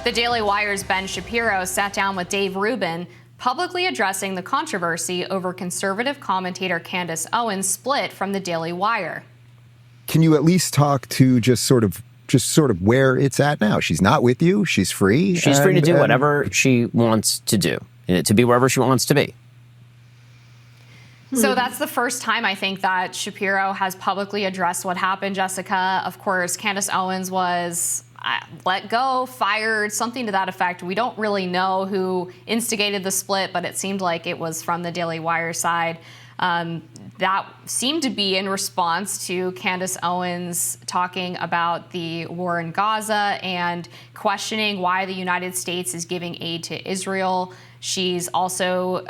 The Daily Wire's Ben Shapiro sat down with Dave Rubin, publicly addressing the controversy over conservative commentator Candace Owens' split from the Daily Wire. Can you at least talk to just sort of where it's at now? She's not with you. She's free. She's free to do whatever she wants to do, to be wherever she wants to be. So that's the first time I think that Shapiro has publicly addressed what happened, Jessica. Of course, Candace Owens was let go, fired, something to that effect. We don't really know who instigated the split, but it seemed like it was from the Daily Wire side. That seemed to be in response to Candace Owens talking about the war in Gaza and questioning why the United States is giving aid to Israel. She's also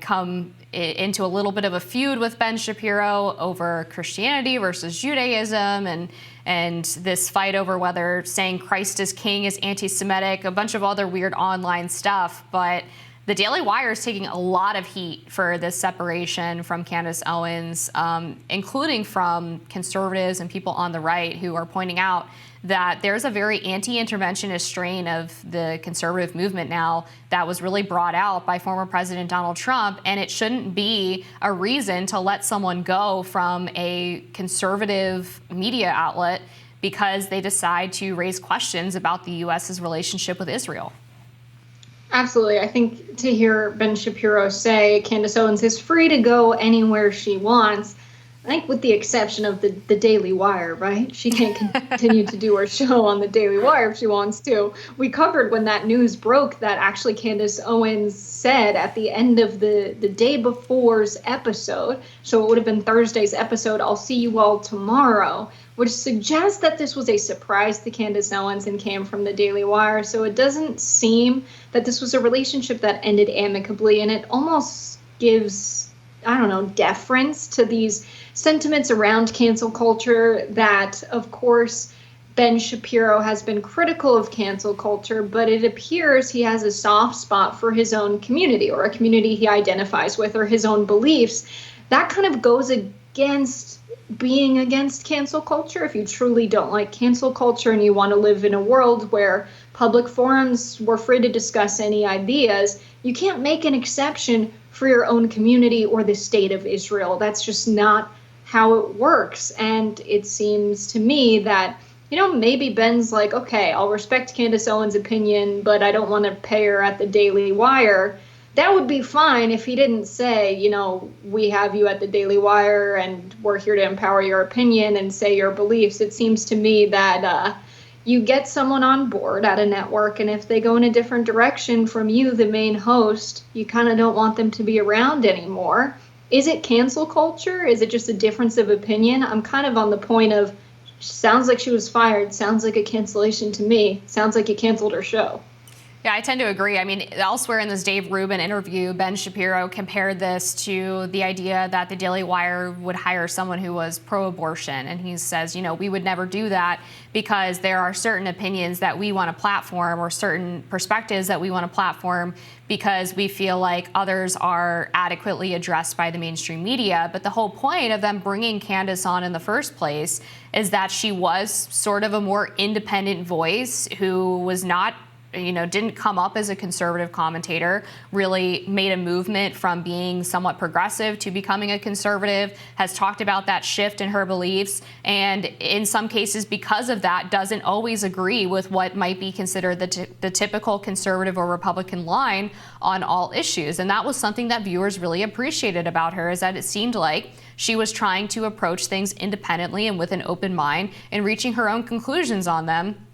come into a little bit of a feud with Ben Shapiro over Christianity versus Judaism and this fight over whether saying Christ is king is anti-Semitic, a bunch of other weird online stuff. But the Daily Wire is taking a lot of heat for this separation from Candace Owens, including from conservatives and people on the right who are pointing out that there's a very anti-interventionist strain of the conservative movement now that was really brought out by former President Donald Trump, and it shouldn't be a reason to let someone go from a conservative media outlet because they decide to raise questions about the U.S.'s relationship with Israel. Absolutely. I think to hear Ben Shapiro say Candace Owens is free to go anywhere she wants, I think with the exception of the Daily Wire, right? She can't continue to do her show on the Daily Wire if she wants to. We covered when that news broke that actually Candace Owens said at the end of the day before's episode, so it would have been Thursday's episode, "I'll see you all tomorrow," which suggests that this was a surprise to Candace Owens and came from the Daily Wire. So it doesn't seem that this was a relationship that ended amicably, and it almost gives, I don't know, deference to these sentiments around cancel culture that, of course, Ben Shapiro has been critical of cancel culture, but it appears he has a soft spot for his own community or a community he identifies with or his own beliefs. That kind of goes against being against cancel culture. If you truly don't like cancel culture and you want to live in a world where public forums were free to discuss any ideas, you can't make an exception for your own community or the state of Israel. That's just not how it works. And it seems to me that, maybe Ben's like, okay, I'll respect Candace Owens' opinion, but I don't want to pay her at the Daily Wire. That would be fine if he didn't say, we have you at the Daily Wire and we're here to empower your opinion and say your beliefs. It seems to me that you get someone on board at a network, and if they go in a different direction from you, the main host, you kind of don't want them to be around anymore. Is it cancel culture? Is it just a difference of opinion? I'm kind of on the point of, sounds like she was fired, sounds like a cancellation to me, sounds like you canceled her show. Yeah, I tend to agree. I mean, elsewhere in this Dave Rubin interview, Ben Shapiro compared this to the idea that the Daily Wire would hire someone who was pro-abortion. And he says, we would never do that because there are certain opinions that we want to platform or certain perspectives that we want to platform because we feel like others are adequately addressed by the mainstream media. But the whole point of them bringing Candace on in the first place is that she was sort of a more independent voice who was not didn't come up as a conservative commentator, really made a movement from being somewhat progressive to becoming a conservative, has talked about that shift in her beliefs, and in some cases, because of that, doesn't always agree with what might be considered the typical conservative or Republican line on all issues. And that was something that viewers really appreciated about her, is that it seemed like she was trying to approach things independently and with an open mind and reaching her own conclusions on them.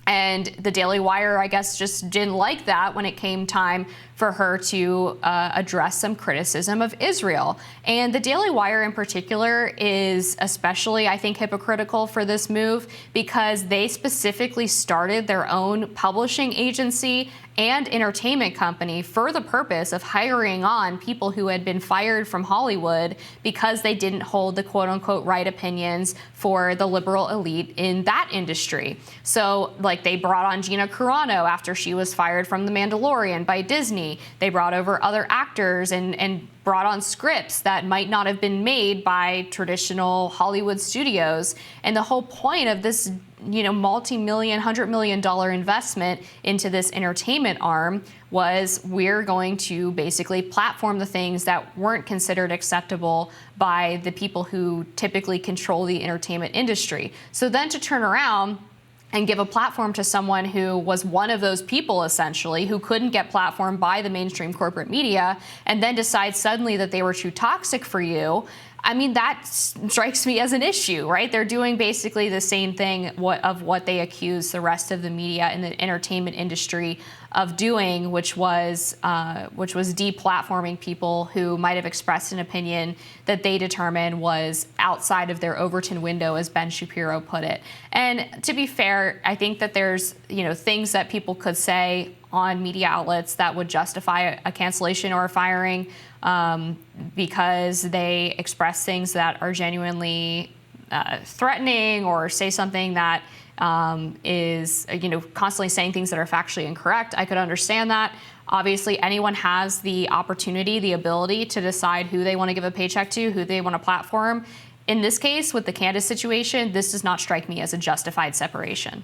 And the Daily Wire, I guess, just didn't like that when it came time for her to address some criticism of Israel. And the Daily Wire in particular is especially, I think, hypocritical for this move because they specifically started their own publishing agency and entertainment company for the purpose of hiring on people who had been fired from Hollywood because they didn't hold the quote-unquote right opinions for the liberal elite in that industry. So, Like, they brought on Gina Carano after she was fired from The Mandalorian by Disney. They brought over other actors and brought on scripts that might not have been made by traditional Hollywood studios. And the whole point of this, multi-million, $100 million investment into this entertainment arm was, we're going to basically platform the things that weren't considered acceptable by the people who typically control the entertainment industry. So then to turn around and give a platform to someone who was one of those people, essentially, who couldn't get platformed by the mainstream corporate media, and then decide suddenly that they were too toxic for you, I mean, that strikes me as an issue, right? They're doing basically the same thing of what they accuse the rest of the media and the entertainment industry of doing, which was deplatforming people who might have expressed an opinion that they determined was outside of their Overton window, as Ben Shapiro put it. And to be fair, I think that there's things that people could say on media outlets that would justify a cancellation or a firing because they express things that are genuinely threatening, or say something that is constantly saying things that are factually incorrect. I could understand that. Obviously, anyone has the opportunity, the ability to decide who they want to give a paycheck to, who they want to platform. In this case, with the Candace situation, this does not strike me as a justified separation.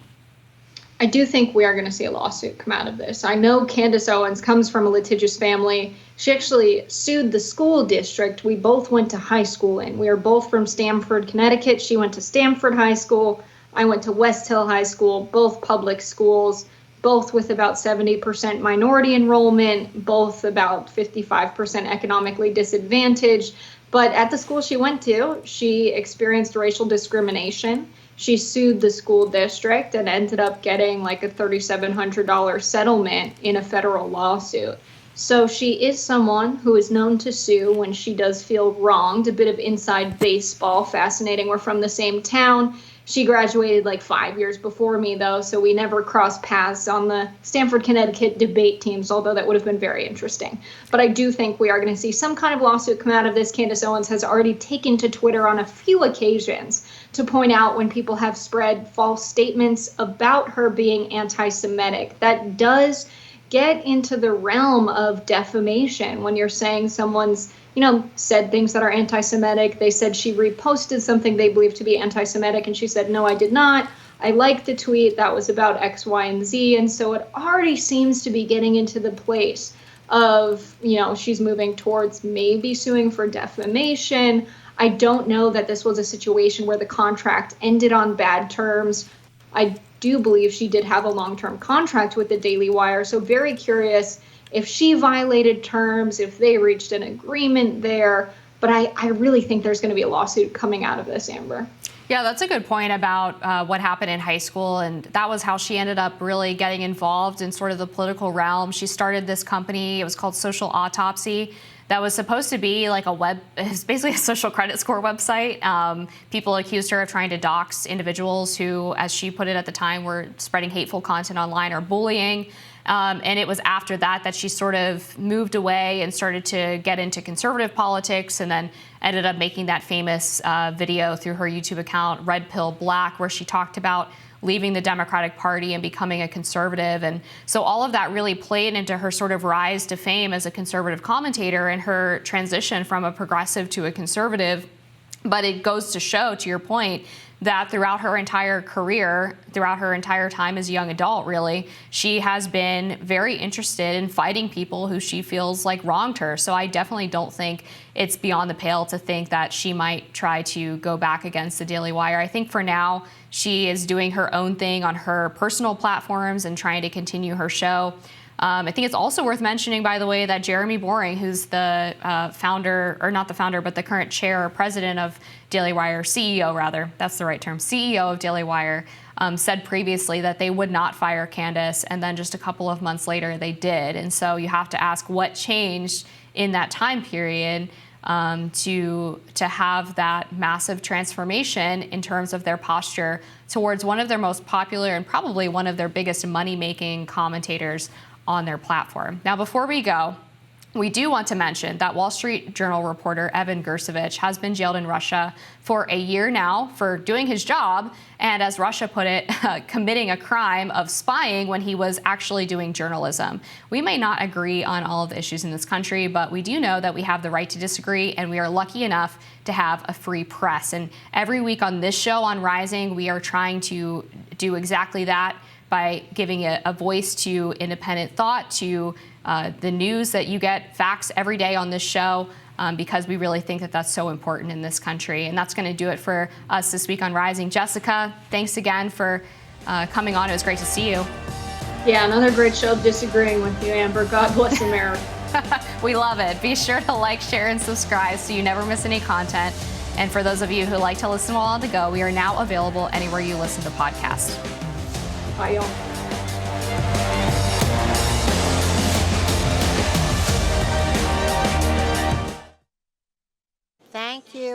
I do think we are going to see a lawsuit come out of this. I know Candace Owens comes from a litigious family. She actually sued the school district we both went to high school in. We are both from Stamford, Connecticut. She went to Stamford High School. I went to West Hill High School, both public schools, both with about 70% minority enrollment, both about 55% economically disadvantaged. But at the school she went to, she experienced racial discrimination. She sued the school district and ended up getting like a $3,700 settlement in a federal lawsuit. So she is someone who is known to sue when she does feel wronged. A bit of inside baseball, fascinating. We're from the same town. She graduated like 5 years before me, though, so we never crossed paths on the Stamford, Connecticut debate teams, although that would have been very interesting. But I do think we are going to see some kind of lawsuit come out of this. Candace Owens has already taken to Twitter on a few occasions to point out when people have spread false statements about her being anti-Semitic. That does get into the realm of defamation when you're saying someone's said things that are anti-Semitic. They said she reposted something they believe to be anti-Semitic, and she said, no, I did not. I liked the tweet that was about X, Y, and Z. And so it already seems to be getting into the place of, she's moving towards maybe suing for defamation. I don't know that this was a situation where the contract ended on bad terms. I do believe she did have a long-term contract with the Daily Wire. So very curious if she violated terms, if they reached an agreement there. But I really think there's going to be a lawsuit coming out of this, Amber. Yeah, that's a good point about what happened in high school. And that was how she ended up really getting involved in sort of the political realm. She started this company. It was called Social Autopsy. That was supposed to be like it's basically a social credit score website. People accused her of trying to dox individuals who, as she put it at the time, were spreading hateful content online or bullying. And it was after that she sort of moved away and started to get into conservative politics, and then ended up making that famous video through her YouTube account, Red Pill Black, where she talked about leaving the Democratic Party and becoming a conservative. And so all of that really played into her sort of rise to fame as a conservative commentator and her transition from a progressive to a conservative. But it goes to show, to your point, that throughout her entire career, throughout her entire time as a young adult, really, she has been very interested in fighting people who she feels like wronged her. So I definitely don't think it's beyond the pale to think that she might try to go back against the Daily Wire. I think for now, she is doing her own thing on her personal platforms and trying to continue her show. I think it's also worth mentioning, by the way, that Jeremy Boring, who's the founder, or not the founder, but the current chair or president of Daily Wire, CEO rather, that's the right term, CEO of Daily Wire, said previously that they would not fire Candace, and then just a couple of months later they did. And so you have to ask what changed in that time period to have that massive transformation in terms of their posture towards one of their most popular and probably one of their biggest money-making commentators on their platform. Now, before we go, We do want to mention that Wall Street Journal reporter Evan Gersovich has been jailed in Russia for a year now for doing his job, and as Russia put it, committing a crime of spying when he was actually doing journalism. We may not agree on all of the issues in this country, but we do know that we have the right to disagree, and we are lucky enough to have a free press. And every week on this show on Rising, we are trying to do exactly that by giving a voice to independent thought, to the news that you get, facts every day on this show, because we really think that that's so important in this country. And that's going to do it for us this week on Rising. Jessica, thanks again for coming on. It was great to see you. Yeah, another great show disagreeing with you, Amber. God bless America. We love it. Be sure to like, share, and subscribe so you never miss any content. And for those of you who like to listen while on the go, we are now available anywhere you listen to podcasts. Bye, y'all. Thank you.